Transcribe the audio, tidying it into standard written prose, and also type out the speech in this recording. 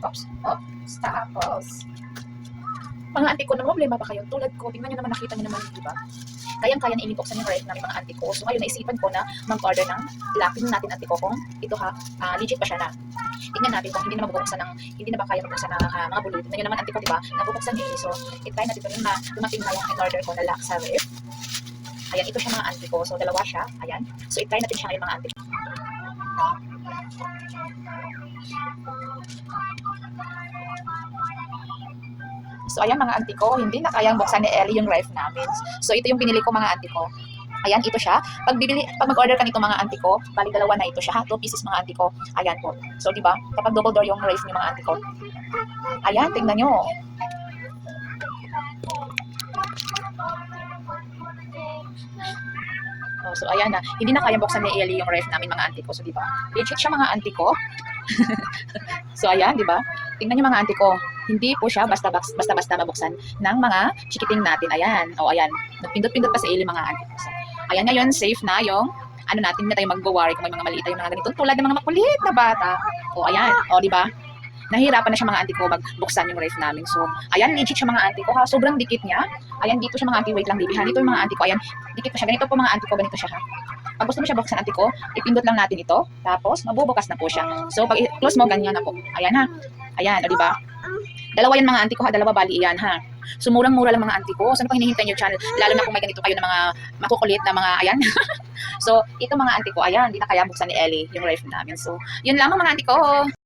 Oops. Oops. Tapos, mga auntie ko, na problema ba kayo? Tulad ko, tingnan nyo naman, nakita nyo naman, di ba? Kayang-kaya na inibuksan yung ref namin mga auntie ko. So ngayon, naisipan ko na mag-order ng tingnan natin auntie ko kung ito legit pa siya na. Tingnan natin kung hindi na mabubuksan ng, hindi na ba kaya mabuksan ng mga bulut. Tingnan nyo naman auntie ko, di ba? Nabubuksan niya. So, itry natin ito na dumating na yung in-order ko na lock sa ref. Ayan, ito siya mga auntie ko. So, dalawa siya. Ayan. So, itry natin siya ngayon mga auntie ko. So, ayan mga auntie ko, hindi na kayang buksan ni Ellie yung ref namin. So, ito yung binili ko mga auntie ko. Ayan, ito siya. Pag mag-order ka nito mga auntie ko, bali dalawa na ito siya. 2 pieces mga auntie ko. Ayan po. So, di ba? Kapag double door yung ref ni mga auntie ko. Ayan, tingnan nyo. Oh, so, ayan na. Hindi na kayang buksan ni Ellie yung ref namin mga auntie ko. So, di ba? Legit siya mga auntie ko. So, ayan, di ba? Tingnan nyo mga auntie ko. Hindi po siya basta-basta mabuksan ng mga chikiting natin. Ayan. O, ayan. Nagpindot-pindot pa sa ili mga auntie. So, ayan ngayon, safe na yung ano natin, na tayo mag-worry kung may mga maliit yung mga ganito. Tulad ng mga makulit na bata. O, ayan. O, di ba? Nahihirapan na siya mga auntie ko magbuksan yung ref namin. So, ayan, legit siya mga auntie ko. Ha? Sobrang dikit niya. Ayan, dito siya mga auntie. Wait lang, bibihan. Ito yung mga auntie ko. Ayan, dikit pa siya. Ganito po mga auntie ko. Ganito siya. Ha? Pag gusto mo siya buksan auntie ko, ipindot lang natin ito. Tapos, mabubukas na po siya. So, pag i-close mo, ganyan na po. Ayan ha. Ayan, o diba? Dalawa yan mga auntie ko ha. Dalawa bali yan ha. So, murang-mura lang mga auntie ko. Saan pa hinihintay yung channel? Lalo na kung may ganito kayo na mga makukulit na mga, ayan. So, ito mga auntie ko, ayan, hindi na kaya buksan ni Ellie yung ref namin. So, yun lamang mga auntie ko.